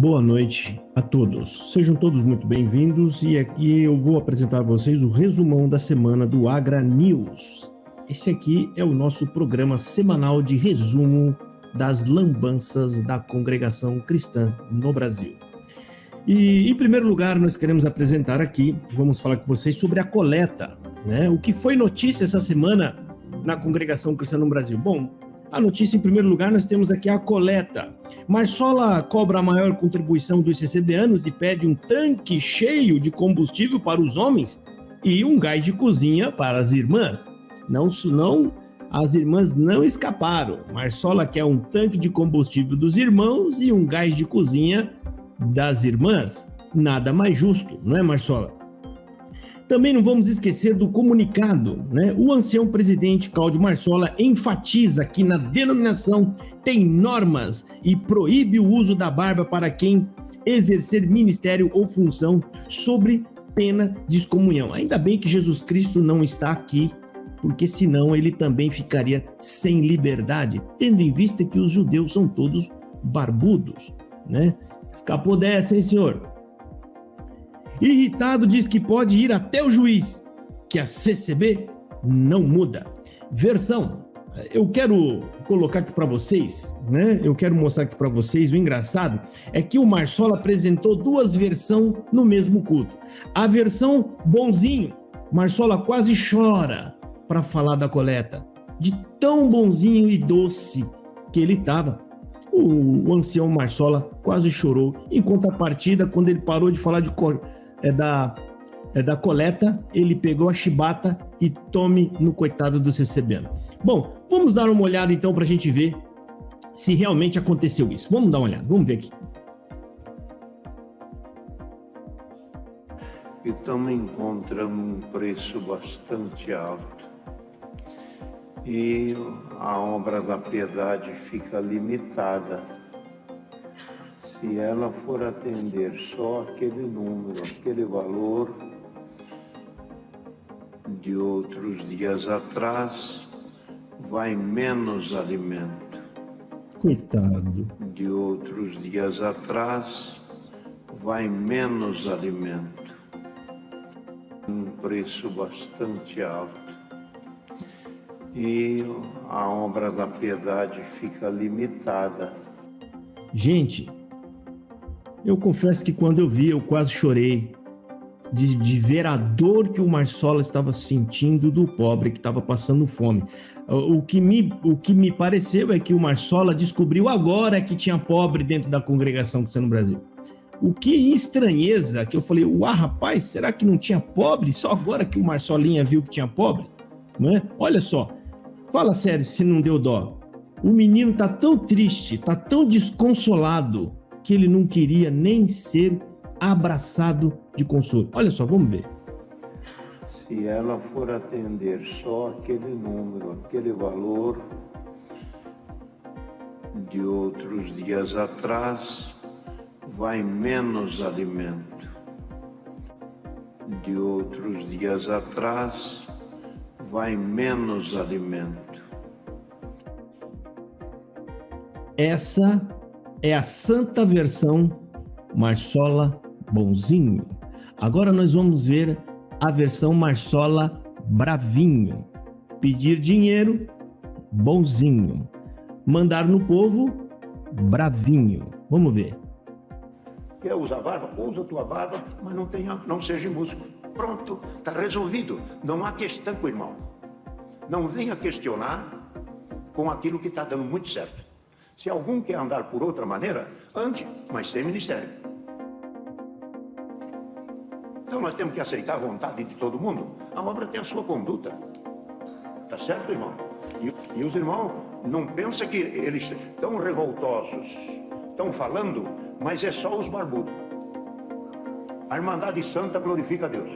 Boa noite a todos. Sejam todos muito bem-vindos e aqui eu vou apresentar a vocês o resumão da semana do Agra News. Esse aqui é o nosso programa semanal de resumo das lambanças da congregação cristã no Brasil. E, em primeiro lugar, nós queremos apresentar aqui, vamos falar com vocês sobre a coleta, né? O que foi notícia essa semana na congregação cristã no Brasil? Bom, a notícia, em primeiro lugar, nós temos aqui a coleta. Marsola cobra a maior contribuição dos CCBanos e pede um tanque cheio de combustível para os homens e um gás de cozinha para as irmãs. Não, as irmãs não escaparam. Marsola quer um tanque de combustível dos irmãos e um gás de cozinha das irmãs. Nada mais justo, não é, Marsola? Também não vamos esquecer do comunicado, né? O ancião presidente Cláudio Marsola enfatiza que na denominação tem normas e proíbe o uso da barba para quem exercer ministério ou função sobre pena de excomunhão. Ainda bem que Jesus Cristo não está aqui, porque senão ele também ficaria sem liberdade, tendo em vista que os judeus são todos barbudos, né? Escapou dessa, hein, senhor? Irritado diz que pode ir até o juiz, que a CCB não muda. Versão, eu quero colocar aqui para vocês, né? Eu quero mostrar aqui para vocês, o engraçado é que o Marsola apresentou duas versões no mesmo culto. A versão bonzinho, Marsola quase chora para falar da coleta, de tão bonzinho e doce que ele estava. O ancião Marsola quase chorou, em contrapartida, quando ele parou de falar da coleta, ele pegou a chibata e tome no coitado do CCBano. Bom, vamos dar uma olhada então para a gente ver se realmente aconteceu isso. Vamos dar uma olhada, vamos ver aqui. E estamos encontrando um preço bastante alto. E a obra da piedade fica limitada. Se ela for atender só aquele número, aquele valor, de outros dias atrás, vai menos alimento. Coitado. De outros dias atrás, vai menos alimento. Um preço bastante alto. E a obra da piedade fica limitada. Gente, eu confesso que quando eu vi, eu quase chorei de ver a dor que o Marsola estava sentindo do pobre que estava passando fome. O que me pareceu é que o Marsola descobriu agora que tinha pobre dentro da congregação cristã no Brasil. O que estranheza, que eu falei, rapaz, será que não tinha pobre? Só agora que o Marsolinha viu que tinha pobre? Não é? Olha só, fala sério se não deu dó. O menino tá tão triste, tá tão desconsolado, que ele não queria nem ser abraçado de consolo. Olha só, vamos ver. Se ela for atender só aquele número, aquele valor, de outros dias atrás, vai menos alimento. De outros dias atrás, vai menos alimento. Essa é a santa versão Marsola bonzinho. Agora nós vamos ver a versão Marsola bravinho. Pedir dinheiro, bonzinho. Mandar no povo, bravinho. Vamos ver. Quer usar barba? Usa tua barba, mas não seja músico. Pronto, está resolvido. Não há questão com o irmão. Não venha questionar com aquilo que está dando muito certo. Se algum quer andar por outra maneira, ande, mas sem ministério. Então nós temos que aceitar a vontade de todo mundo. A obra tem a sua conduta. Tá certo, irmão? E os irmãos não pensam que eles estão revoltosos, estão falando, mas é só os barbudos. A Irmandade Santa glorifica a Deus.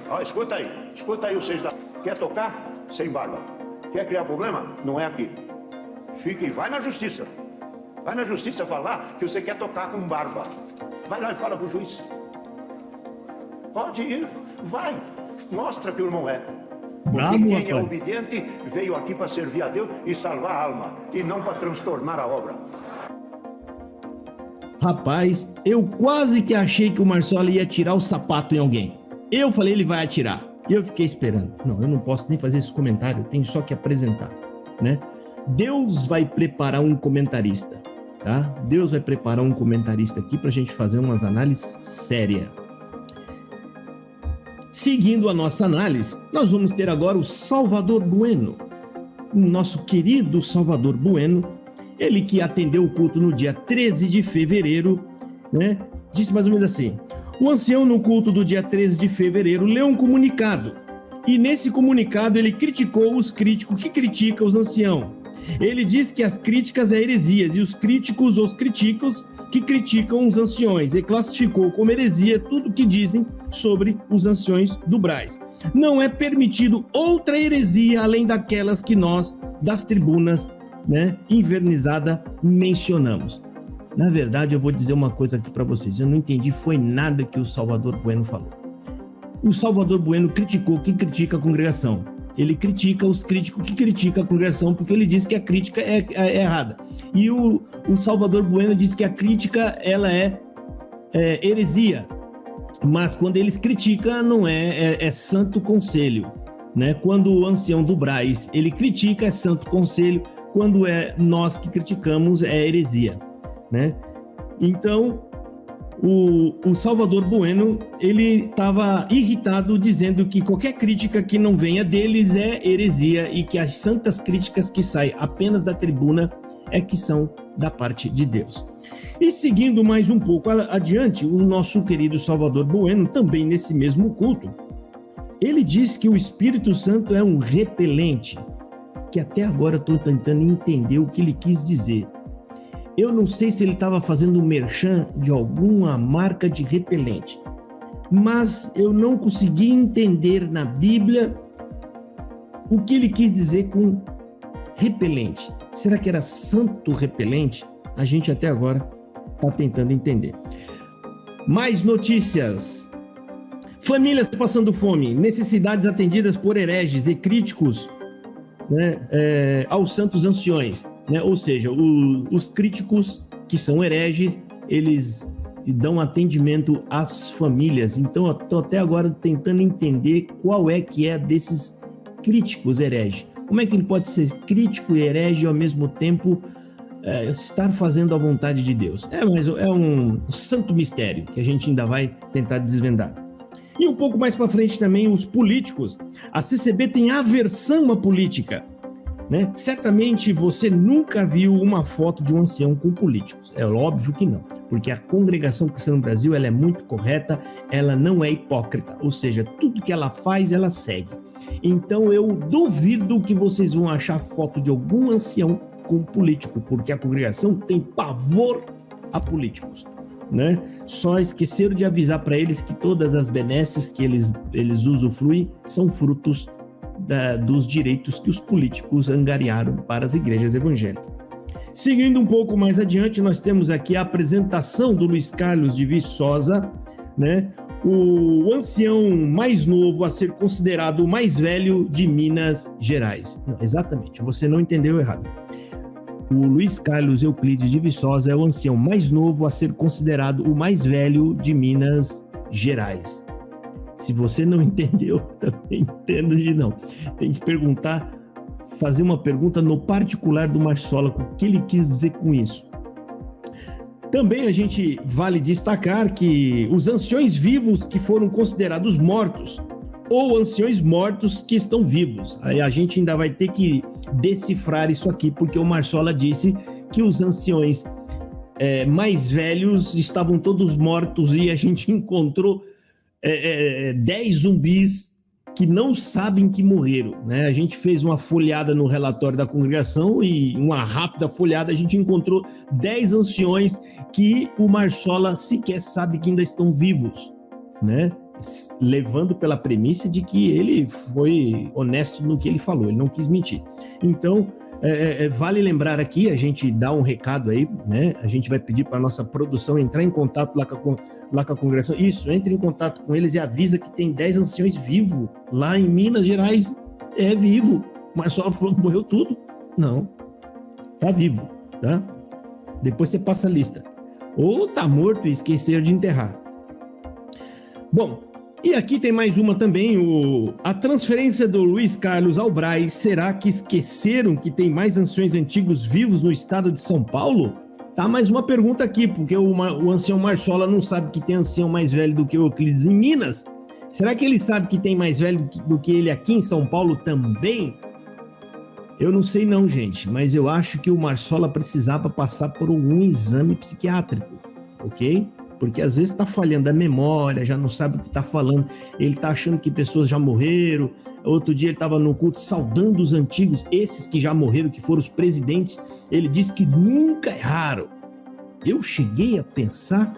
Ó, escuta aí vocês. Quer tocar? Sem barba. Quer criar problema? Não é aqui. Fica e vai na justiça. Vai na justiça falar que você quer tocar com barba. Vai lá e fala pro juiz. Pode ir, vai. Mostra que o irmão é. Porque quem é obediente veio aqui para servir a Deus e salvar a alma, e não para transtornar a obra. Rapaz, eu quase que achei que o Marcelo ia atirar o sapato em alguém. Eu falei, ele vai atirar. Eu fiquei esperando. Não, eu não posso nem fazer esse comentário, eu tenho só que apresentar, né? Deus vai preparar um comentarista, tá? Deus vai preparar um comentarista aqui pra gente fazer umas análises sérias. Seguindo a nossa análise, nós vamos ter agora o Salvador Bueno. O nosso querido Salvador Bueno, ele que atendeu o culto no dia 13 de fevereiro, né? Disse mais ou menos assim: o ancião no culto do dia 13 de fevereiro leu um comunicado. E nesse comunicado ele criticou os críticos que criticam os anciãos. Ele diz que as críticas é heresias e os críticos que criticam os anciões. E classificou como heresia tudo que dizem sobre os anciões do Braz. Não é permitido outra heresia além daquelas que nós, das tribunas, né, invernizada, mencionamos. Na verdade, eu vou dizer uma coisa aqui para vocês. Eu não entendi, foi nada que o Salvador Bueno falou. O Salvador Bueno criticou quem critica a congregação. Ele critica os críticos que criticam a congregação porque ele diz que a crítica é errada. E o Salvador Bueno diz que a crítica ela é heresia. Mas quando eles criticam, não é santo conselho, né? Quando o ancião do Braz, ele critica, é santo conselho. Quando é nós que criticamos, é heresia, né? Então, o Salvador Bueno, ele estava irritado dizendo que qualquer crítica que não venha deles é heresia e que as santas críticas que saem apenas da tribuna é que são da parte de Deus. E seguindo mais um pouco adiante, o nosso querido Salvador Bueno, também nesse mesmo culto, ele diz que o Espírito Santo é um repelente, que até agora eu estou tentando entender o que ele quis dizer. Eu não sei se ele estava fazendo um merchan de alguma marca de repelente, mas eu não consegui entender na Bíblia o que ele quis dizer com repelente. Será que era santo repelente? A gente até agora está tentando entender. Mais notícias. Famílias passando fome, necessidades atendidas por hereges e críticos, né, aos santos anciões, né? Ou seja, os críticos que são hereges, eles dão atendimento às famílias. Então, eu estou até agora tentando entender qual é que é desses críticos hereges. Como é que ele pode ser crítico e herege e ao mesmo tempo estar fazendo a vontade de Deus? Mas é um santo mistério que a gente ainda vai tentar desvendar. E um pouco mais para frente também, os políticos. A CCB tem aversão à política, né? Certamente você nunca viu uma foto de um ancião com políticos. É óbvio que não, porque a congregação cristã no Brasil ela é muito correta, ela não é hipócrita, ou seja, tudo que ela faz, ela segue. Então eu duvido que vocês vão achar foto de algum ancião com político, porque a congregação tem pavor a políticos, né? Só esqueceram de avisar para eles que todas as benesses que eles usufruem são frutos dos direitos que os políticos angariaram para as igrejas evangélicas. Seguindo um pouco mais adiante, nós temos aqui a apresentação do Luiz Carlos de Viçosa, né? O ancião mais novo a ser considerado o mais velho de Minas Gerais. Não, exatamente, você não entendeu errado. O Luiz Carlos Euclides de Viçosa é o ancião mais novo a ser considerado o mais velho de Minas Gerais. Se você não entendeu, também entendo de não. Tem que perguntar, fazer uma pergunta no particular do Marsola, o que ele quis dizer com isso. Também a gente vale destacar que os anciões vivos que foram considerados mortos ou anciões mortos que estão vivos. Aí a gente ainda vai ter que decifrar isso aqui, porque o Marsola disse que os anciões mais velhos estavam todos mortos e a gente encontrou 10 zumbis que não sabem que morreram, né? A gente fez uma folhada no relatório da congregação e uma rápida folhada a gente encontrou 10 anciões que o Marsola sequer sabe que ainda estão vivos, né? Levando pela premissa de que ele foi honesto no que ele falou, ele não quis mentir. Então, vale lembrar aqui, a gente dá um recado aí, né? A gente vai pedir para a nossa produção entrar em contato lá com a congregação. Isso, entre em contato com eles e avisa que tem 10 anciões vivos lá em Minas Gerais. É vivo, mas só falou que morreu tudo. Não, tá vivo, tá? Depois você passa a lista. Ou tá morto e esqueceram de enterrar. Bom, e aqui tem mais uma também, a transferência do Luiz Carlos ao Braz. Será que esqueceram que tem mais anciões antigos vivos no estado de São Paulo? Tá mais uma pergunta aqui, porque o ancião Marsola não sabe que tem ancião mais velho do que o Euclides em Minas. Será que ele sabe que tem mais velho do que ele aqui em São Paulo também? Eu não sei não, gente, mas eu acho que o Marsola precisava passar por um exame psiquiátrico, ok? Porque às vezes tá falhando a memória, já não sabe o que tá falando, ele tá achando que pessoas já morreram. Outro dia ele estava no culto saudando os antigos, esses que já morreram, que foram os presidentes. Ele disse que nunca erraram. Eu cheguei a pensar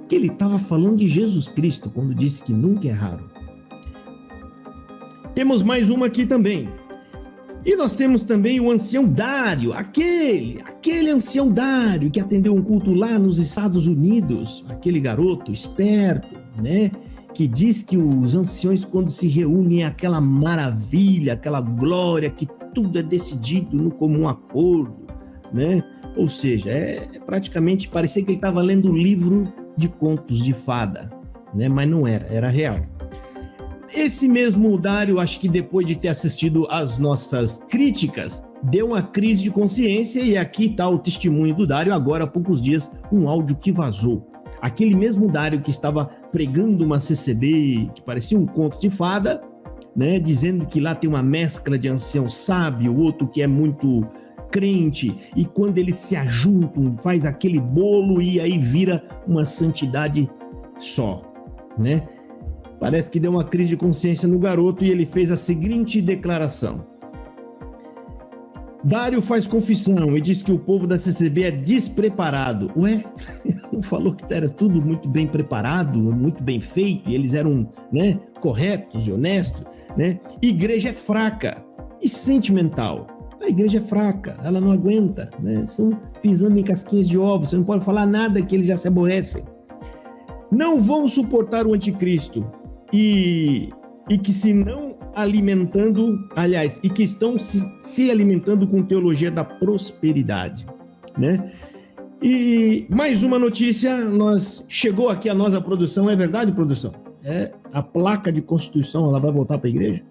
que ele estava falando de Jesus Cristo quando disse que nunca erraram. Temos mais uma aqui também. E nós temos também o ancião Dário, aquele ancião Dário que atendeu um culto lá nos Estados Unidos, aquele garoto esperto, né? Que diz que os anciões, quando se reúnem, é aquela maravilha, aquela glória, que tudo é decidido no comum acordo, né? Ou seja, praticamente parecia que ele estava lendo um livro de contos de fada, né? Mas não era real. Esse mesmo Dário, acho que depois de ter assistido às nossas críticas, deu uma crise de consciência, e aqui está o testemunho do Dário, agora há poucos dias, um áudio que vazou. Aquele mesmo Dário que estava pregando uma CCB, que parecia um conto de fada, né, dizendo que lá tem uma mescla de ancião sábio, outro que é muito crente, e quando eles se ajuntam, faz aquele bolo e aí vira uma santidade só, né? Parece que deu uma crise de consciência no garoto e ele fez a seguinte declaração. Dário faz confissão e diz que o povo da CCB é despreparado. Ué, não falou que era tudo muito bem preparado, muito bem feito, e eles eram, né, corretos e honestos, né? Igreja é fraca e sentimental. A igreja é fraca, ela não aguenta, né? São pisando em casquinhas de ovos, você não pode falar nada que eles já se aborrecem. Não vão suportar o anticristo e que se não alimentando, aliás, e que estão se alimentando com teologia da prosperidade, né? E mais uma notícia, chegou aqui a nós a produção, é verdade, produção? A placa de constituição, ela vai voltar para a igreja?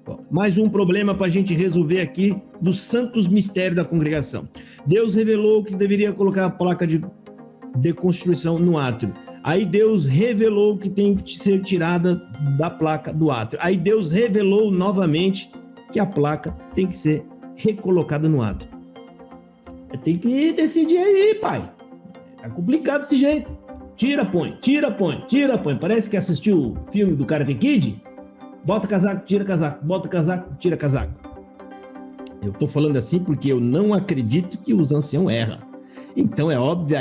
Bom, mais um problema para a gente resolver aqui dos santos mistérios da congregação. Deus revelou que deveria colocar a placa de constituição no átrio. Aí Deus revelou que tem que ser tirada da placa do átrio. Aí Deus revelou novamente que a placa tem que ser recolocada no átrio. Tem que decidir aí, pai. Tá complicado desse jeito. Tira, põe. Parece que assistiu o filme do Karate Kid. Bota casaco, tira casaco. Bota casaco, tira casaco. Eu tô falando assim porque eu não acredito que os anciãos erram. Então é óbvio,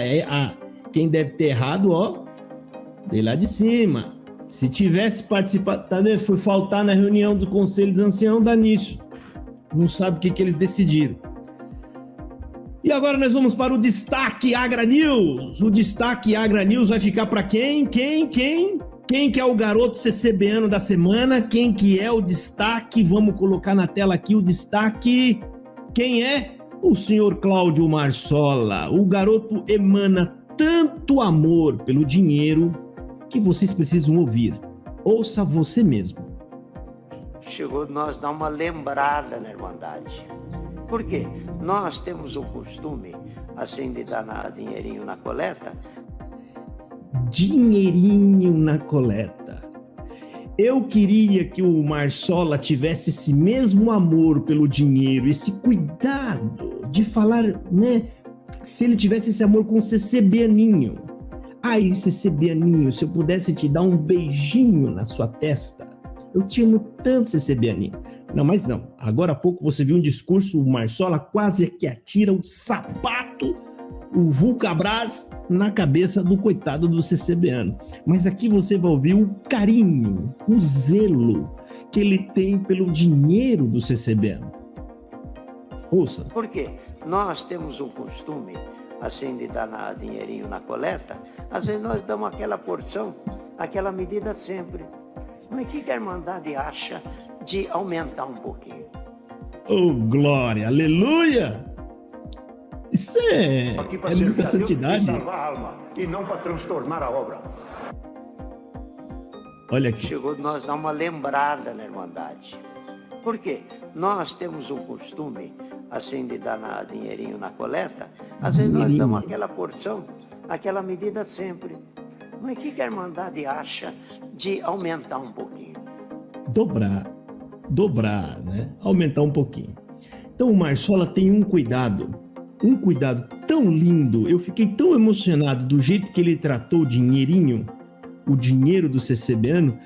quem deve ter errado, veio lá de cima. Se tivesse participado, tá vendo? Foi faltar na reunião do Conselho dos Anciãos, dá nisso. Não sabe o que eles decidiram. E agora nós vamos para o Destaque Agra News. O Destaque Agra News vai ficar para quem? Quem que é o garoto CCBano da semana? Quem que é o destaque? Vamos colocar na tela aqui o destaque. Quem é? O senhor Cláudio Marsola. O garoto emana tanto amor pelo dinheiro que vocês precisam ouvir. Ouça você mesmo. Chegou de nós dar uma lembrada na Irmandade. Por quê? Nós temos o costume, assim, de dar dinheirinho na coleta. Dinheirinho na coleta. Eu queria que o Marsola tivesse esse mesmo amor pelo dinheiro, esse cuidado de falar, né? Se ele tivesse esse amor com o CCBaninho. Aí, CCBaninho, se eu pudesse te dar um beijinho na sua testa, eu te amo tanto, CCBaninho. Não, mas não. Agora há pouco você viu um discurso, o Marsola quase que atira o sapato, o Vulcabras, na cabeça do coitado do CCBano. Mas aqui você vai ouvir o carinho, o zelo que ele tem pelo dinheiro do CCBano. Ouça. Por quê? Nós temos o costume, assim, de dar dinheirinho na coleta. Às vezes nós damos aquela porção, aquela medida sempre. Mas o que a Irmandade acha de aumentar um pouquinho? Oh, glória, aleluia! Isso é Aqui para muita servir a Deus e santidade. salvar a alma, e não para transtornar a obra. Olha aqui. Chegou de nós dar uma lembrada na Irmandade. Por quê? Nós temos o costume, assim, de dar dinheirinho na coleta. Às vezes nós Dinheirinho. damos aquela porção, aquela medida sempre. Mas o que a Irmandade acha de aumentar um pouquinho? Dobrar, né? Aumentar um pouquinho. Então o Marsola tem um cuidado tão lindo. Eu fiquei tão emocionado do jeito que ele tratou o dinheirinho, o dinheiro do CCBano,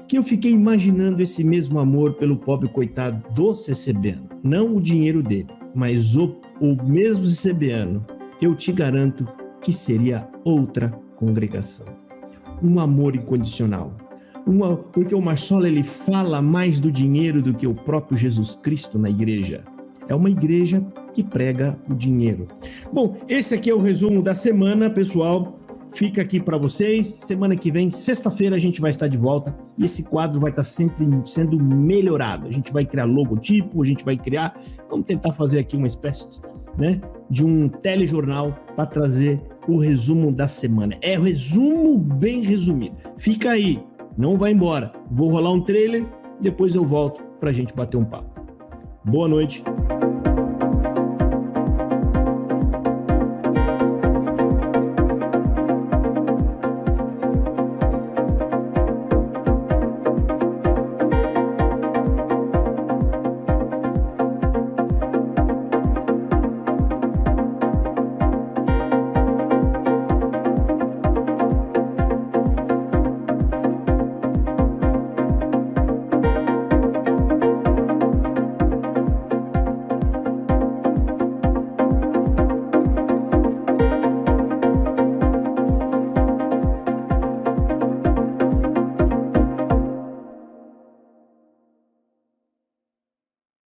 que eu fiquei imaginando esse mesmo amor pelo pobre coitado do CCBano. Não o dinheiro dele, mas o mesmo CCBano. Eu te garanto que seria outra congregação. Um amor incondicional. Porque o Marsola, ele fala mais do dinheiro do que o próprio Jesus Cristo na igreja. É uma igreja que prega o dinheiro. Bom, esse aqui é o resumo da semana, pessoal. Fica aqui para vocês. Semana que vem, sexta-feira, a gente vai estar de volta. E esse quadro vai estar sempre sendo melhorado. A gente vai criar logotipo, a gente vai criar... Vamos tentar fazer aqui uma espécie, né, de um telejornal para trazer o resumo da semana. É o resumo bem resumido. Fica aí. Não vai embora. Vou rolar um trailer, depois eu volto para a gente bater um papo. Boa noite.